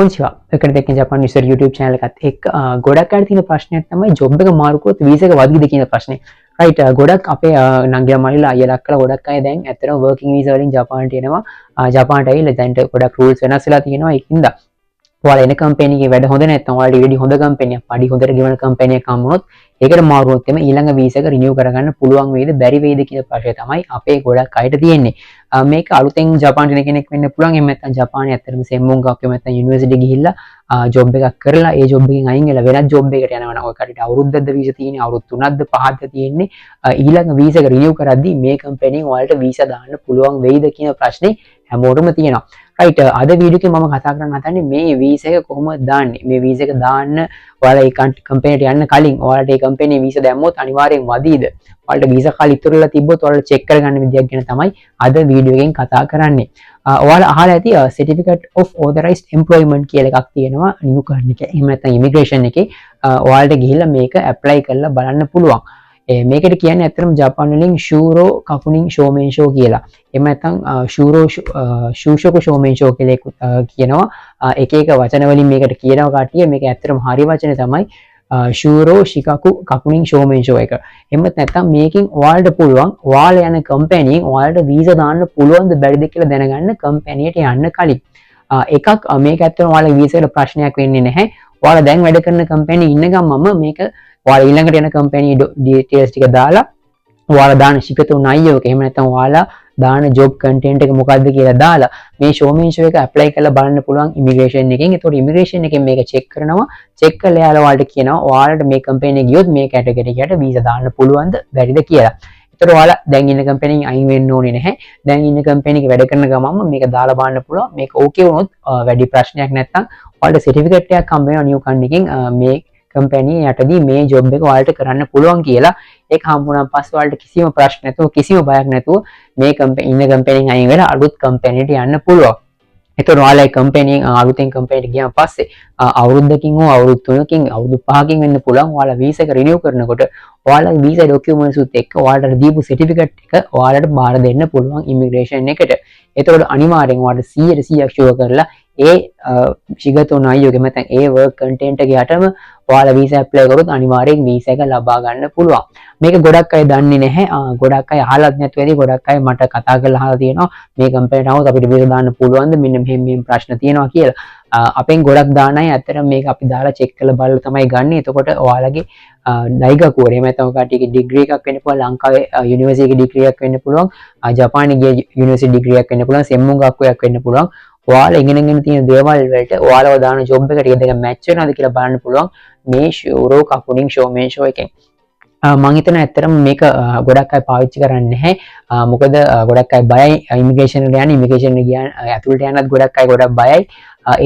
කොන්චිවා එකට දෙකින් Japan විසර් YouTube channel එකත් එක්ක ගොඩක් අය තියෙන ප්‍රශ්නයක් තමයි ජොබ් එක මාරු කරොත් වීසා එක වදිද කියන ප්‍රශ්නේ. රයිට් ගොඩක් අපේ නංගිලා මල්ලිලා අයියලා අක්කලා ගොඩක් අය දැන් ඇත්තටම වර්කින් වීසා වලින් ජපාන්ට එනවා. ජපාන්ට ඇවිල්ලා දැන් ගොඩක් රූල්ස් වෙනස් වෙලා තියෙනවා. ඒකින්ද ඔයාලා එන කම්පැනි එකේ වැඩ හොඳ නැත්නම් ඔයාලට ඊට හොඳ කම්පැනියක් පඩි හොඳට ගෙවන කම්පැනි එකක් හම්බුනොත් ඒකට මාරු වුණොත් එමේ ඊළඟ වීසා එක රිනියු කරගන්න පුළුවන් වේද බැරි වේද කියන ප්‍රශ්නේ තමයි අපේ ගොඩක් අයට තියෙන්නේ. මේක අලුතෙන් ජපාන්ට එන කෙනෙක් වෙන්න පුළුවන්. එහෙම නැත්නම් ජපානයේ ඇත්තටම සෙම්මුන් ගාක් එහෙම නැත්නම් යුනිවර්සිටි ගිහිල්ලා ජොබ් එකක් කරලා ඒ ජොබ් එකෙන් අයින් වෙලා වෙනත් ජොබ් එකකට යනවා නම් ඔය කටට අවුරුද්දක්ද වීසා තියෙන්නේ අවුරුදු 3ක්ද 5ක්ද තියෙන්නේ ඊළඟ වීසා එක රිනියු කරද්දී මේ කම්පැනිෙන් ඔයාලට වීසා දාන්න පුළුවන් වෙයිද කියන ප්‍රශ්නේ හැමෝටම තියෙනවා. රයිට් අද වීඩියෝ එකේ මම කතා කරන්න හදන්නේ මේ වීසා එක කොහොමද දාන්නේ. මේ වීසා එක දාන්න ඔයාලා ඒ කම්පැනිට යන්න කලින් ඔයාලට ඒ කම්පැනියේ වීසා දැම්මොත් අනිවාර්යෙන් වදීද? ඔයාලට වීසා කාලය ඉතුරුලා තිබ්බොත් ඔයාලට චෙක් කරගන්න විදියක් ගැන තමයි අද වීඩියෝ එකෙන් කතා කරන්නේ. ඔයාලා අහලා ඇති certificate of authorized employment කියලා එකක් තියෙනවා නියු කරන එක. එහෙම නැත්නම් immigration එකේ ඔයාලට ගිහිල්ලා මේක apply කරලා බලන්න පුළුවන්. මේකට කියන්නේ ඇත්තටම ජපාන් වලින් ශූරෝ කකුනින් ෂෝමෙන්ෂෝ කියලා. එහෙම නැත්නම් ශූරෝ ශූෂකු ෂෝමෙන්ෂෝ කියලා කියනවා. එක එක වචන වලින් මේකට කියනවා කාටිය. මේක ඇත්තටම හරි වචනේ තමයි ශූරෝ ශිකකු කකුනින් ෂෝමෙන්ෂෝ එක. එහෙම නැත්නම් මේකෙන් ඔයාලට පුළුවන් ඔයාලා යන කම්පැනියෙන් ඔයාලට වීසා දාන්න පුළුවන්ද බැරිද කියලා දැනගන්න කම්පැනියට යන්න කලින්. එකක් මේක ඇත්තටම ඔයාලගේ වීසා එකට ප්‍රශ්නයක් වෙන්නේ නැහැ. ඔයාලා දැන් වැඩ කරන කම්පැනි ඉන්න ගමන්ම මේක ඔයාලා ඊළඟට යන කම්පැනි ඩීටේල්ස් ටික දාලා ඔයාලා දාන ශිකතුන් අයියෝක එහෙම නැත්නම් ඔයාලා දාන ජොබ් කන්ටෙන්ට් එක මොකක්ද කියලා දාලා මේ ෂෝමෙන්ෂෝ එක ඇප්ලයි කරලා බලන්න පුළුවන් ඉමිග්‍රේෂන් එකෙන්. ඒතකොට ඉමිග්‍රේෂන් එකෙන් මේක චෙක් කරනවා. චෙක් කරලා යාලා ඔයාලට කියනවා ඔයාලට මේ කම්පැනි එක ගියොත් මේ කැටගරි එකට වීසා දාන්න පුළුවන්ද බැරිද කියලා. ඒතකොට ඔයාලා දැන් ඉන්න කම්පැනිෙන් අයින් වෙන්න ඕනේ නැහැ. දැන් ඉන්න කම්පැනි එක වැඩ කරන ගමන්ම මේක දාලා බලන්න පුළුවන්. මේක ඕකේ වුණොත් වැඩි ප්‍රශ්නයක් නැත්නම් ඔයාලට සර්ටිෆිකේට් එකක් හම්බ වෙනවා නියු කන් එකෙන් මේ කම්පැනි යටදී මේ ජොබ් එක ඔයාලට කරන්න පුළුවන් කියලා. ඒක හම්බුනාන් පස්සේ ඔයාලට කිසිම ප්‍රශ්න නැතුව කිසිම බයක් නැතුව මේ ඉන්න කම්පැනිෙන් අයින් වෙලා අලුත් කම්පැනිට යන්න පුළුවන්. ඒතකොට ඔයාලා ඒ කම්පැනිෙන් අලුතෙන් කම්පැනිට ගියාන් පස්සේ අවුරුද්දකින් හෝ අවුරුදු 3කින් අවුරුදු 5කින් වෙන්න පුළුවන්. ඔයාලා වීසා එක රිනියු කරනකොට ඔයාලගේ වීසා ඩොකියුමන්ට්ස් උත් එක්ක ඔයාලට දීපු සර්ටිෆිකේට් එක ඔයාලට බාර දෙන්න පුළුවන් ඉමිග්‍රේෂන් එකට. ඒතකොට අනිවාර්යෙන් ඔයාලට 100% ෂුවර් කරලා ඒ ශිගතුන් අයියෝගේ නැත්නම් ඒ වර්ක් කන්ටෙන්ට් එක යටම ඔයාලා වීසා ඇප්ලයි කරොත් අනිවාර්යෙන් වීසා එක ලබා ගන්න පුළුවන්. මේක ගොඩක් අය දන්නේ නැහැ. ගොඩක් අය අහලත් නැතුව ඇති. ගොඩක් අය මට කතා කරලා අහලා තියෙනවා මේ කම්පැනිට આવොත් අපිට වීසා දාන්න පුළුවන්ද මෙන්න මෙහෙම ප්‍රශ්න තියෙනවා කියලා. අපෙන් ගොඩක් දාන අය ඇත්තටම මේක අපි දාලා චෙක් කරලා බලලා තමයි ගන්න. එතකොට ඔයාලගේ දෛගකුවර එහෙම නැත්නම් ඔයාලට ඩිග්‍රී එකක් වෙන්න පුළුවන්. ලංකාවේ යුනිවර්සිටි එකේ ඩිග්‍රී එකක් වෙන්න පුළුවන්. ජපානයේ ගිය යුනිවර්සිටි ඩිග්‍රී එකක් වෙන්න පුළුවන්. සෙම්මුගක්කයක් වෙන්න පුළුවන්. ඔයාලා ඉගෙනගෙන තියෙන දේවල් වලට ඔයාලව දාන ජොබ් එකට ටික දෙක මැච් වෙනවද කියලා බලන්න පුළුවන් මේ ශූරෝ කකුනින් ෂෝමෙන්ෂෝ එකෙන්. මම හිතන ඇත්තටම මේක ගොඩක් අය පාවිච්චි කරන්නේ නැහැ. මොකද ගොඩක් අය බයයි ඉමිග්‍රේෂන් එකට යන්න. ඉමිග්‍රේෂන් එක ගියාන් ඇතුළට යන්නත් ගොඩක් අය ගොඩක් බයයි.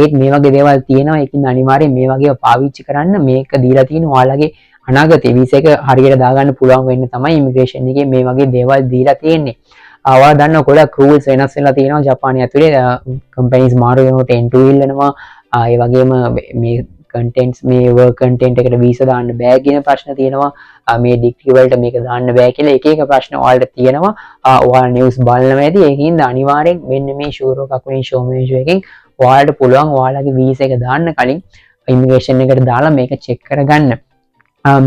ඒත් මේ වගේ දේවල් තියෙනවා. ඒකින් අනිවාර්යෙන් මේ වගේ පාවිච්චි කරන්න. මේක දීලා තියෙන ඔයාලගේ අනාගතේ වීසා එක හරියට දාගන්න පුළුවන් වෙන්න තමයි ඉමිග්‍රේෂන් එකේ මේ වගේ දේවල් දීලා තියෙන්නේ. ඔයාලා දන්න ගොඩක් රූල්ස් වෙනස් වෙලා තියෙනවා ජපානයේ ඇතුලේ. කම්පැනිස් මාරු වෙනකොට එන්ට්‍රි ඉල්ලනවා. ඒ වගේම මේ කන්ටෙන්ට්ස් මේ වර්ක් කන්ටෙන්ට් එකට වීසා දාන්න බෑ කියන ප්‍රශ්න තියෙනවා. මේ ඩිග්‍රී වලට මේක දාන්න බෑ කියලා එක එක ප්‍රශ්න ඔයාලට තියෙනවා. ඔයාලා නිවුස් බලනවා ඇති. ඒකින්ද අනිවාර්යෙන් මෙන්න මේ ෂූරෝ කකුලින් ෂෝමෙන්ෂෝ එකෙන් ඔයාලට පුළුවන් ඔයාලගේ වීසා එක දාන්න කලින් ඉමිග්‍රේෂන් එකට දාලා මේක චෙක් කරගන්න.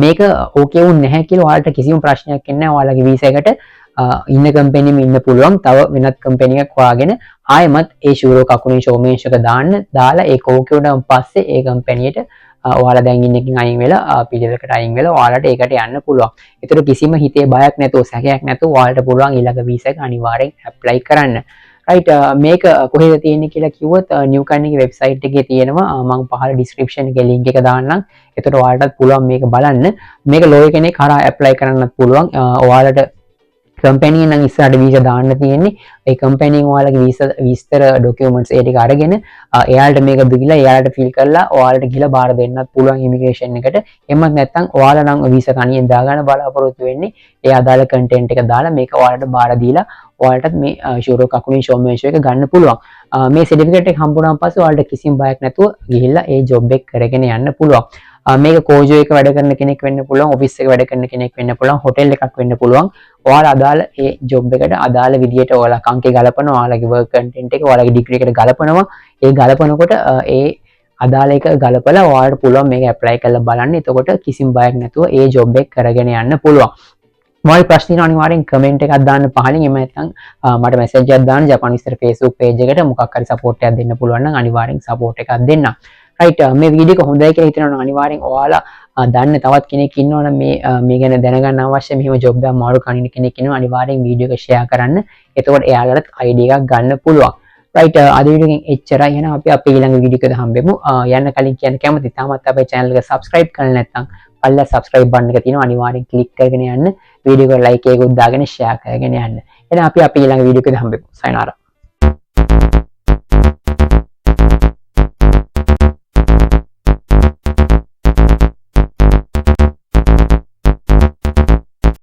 මේක ඕකේ වුනේ නැහැ කියලා ඔයාලට කිසිම ප්‍රශ්නයක් එන්නේ නැහැ. ඔයාලගේ වීසා එකට ඉන්න කම්පැනිෙම ඉන්න පුළුවන්. තව වෙනත් කම්පැනි එකක් හොයාගෙන ආයෙමත් ඒ ෂූරෝ කකුලින් ෂෝමෙන්ෂෝ එක දාලා ඒක ඕකේ වුණාන් පස්සේ ඒ කම්පැනියට ඔයාලා දැන් ඉන්න එකකින් අයින් වෙලා පිළිවෙලකට අයින් වෙලා ඔයාලට ඒකට යන්න පුළුවන්. ඒතර කිසිම හිතේ බයක් නැතුව සැකයක් නැතුව ඔයාලට පුළුවන් ඊළඟ වීසා එක අනිවාර්යෙන් ඇප්ලයි කරන්න. රයිට් මේක කොහෙද තියෙන්නේ කියලා කිව්වොත් නිව්කන් එකේ වෙබ්සයිට් එකේ තියෙනවා. මම පහළ ඩිස්ක්‍රිප්ෂන් එකේ link එක දාන්නම්. ඒතර ඔයාලටත් පුළුවන් මේක බලන්න. මේක ලෝය කෙනෙක් කරා ඇප්ලයි කරන්නත් පුළුවන්. ඔයාලට කම්පැනි නම් ඉස්සරහට වීසා දාන්න තියෙන්නේ. ඒ කම්පැනිෙන් ඔයාලගේ වීසා විස්තර ඩොකියුමන්ට්ස් ඒ ටික අරගෙන එයාලට මේක දීලා එයාලට ෆිල් කරලා ඔයාලට ගිහලා බාර දෙන්නත් පුළුවන් ඉමිග්‍රේෂන් එකට. එහෙමත් නැත්නම් ඔයාලා නම් වීසා කණියෙන් දාගන්න බලාපොරොත්තු වෙන්නේ ඒ අදාළ කන්ටෙන්ට් එක දාලා මේක ඔයාලට බාර දීලා ඔයාලටත් මේ ෂූරෝ කකුලින් ෂෝමෙන්ෂෝ එක ගන්න පුළුවන්. මේ සර්ටිෆිකේට් එක හම්බුනාන් පස්සේ ඔයාලට කිසිම බයක් නැතුව ගිහිල්ලා ඒ ජොබ් එක කරගෙන යන්න පුළුවන්. මේක කෝජෝ එක වැඩ කරන කෙනෙක් වෙන්න පුළුවන්. ඔෆිස් එක වැඩ කරන කෙනෙක් වෙන්න පුළුවන්. හොටෙල් එකක් වෙන්න පුළුවන්. ඔයාලා අදාළ ඒ ජොබ් එකට අදාළ විදියට ඔයාලා කංකේ ගලපනවා. ඔයාලගේ වර්ක් කන්ටෙන්ට් එක ඔයාලගේ ඩිග්‍රී එකට ගලපනවා. ඒ ගලපනකොට ඒ අදාළ එක ගලපලා ඔයාලට පුළුවන් මේක ඇප්ලයි කරලා බලන්න. එතකොට කිසිම බයක් නැතුව ඒ ජොබ් එක කරගෙන යන්න පුළුවන්. මොකද ප්‍රශ්න තියෙනවා අනිවාර්යෙන් කමෙන්ට් එකක් දාන්න පහලින්. එහෙම නැත්නම් මට මැසේජ් එකක් දාන්න ජපාන් විස්තර Facebook page එකට. මොකක් හරි සපෝට් එකක් දෙන්න පුළුවන් නම් අනිවාර්යෙන් සපෝට් එකක් දෙන්න. රයිට් මේ වීඩියෝ එක හොඳයි කියලා හිතනවා නම් අනිවාර්යෙන් ඔයාලා දන්න තවත් කෙනෙක් ඉන්නවනම් මේ ගැන දැනගන්න අවශ්‍ය මෙහෙම ජොබ් එකක් මාරු කරන කෙනෙක් ඉන්නවා අනිවාර්යෙන් වීඩියෝ එක ෂෙයා කරන්න. එතකොට එයාලට අයිඩියා එකක් ගන්න පුළුවන්. රයිට් අද වීඩියෝ එකෙන් එච්චරයි. එහෙනම් අපි අපේ ඊළඟ වීඩියෝ එකද හම්බෙමු. යන්න කලින් කියන්න කැමති තාමත් අපේ channel එක subscribe කරලා නැත්නම් පල්ලා subscribe button එක තියෙනවා අනිවාර්යෙන් click කරගෙන යන්න. වීඩියෝ එක like එකකුත් දාගෙන share කරගෙන යන්න. එහෙනම් අපි අපේ ඊළඟ වීඩියෝ එකද හම්බෙමු. සයනාරා.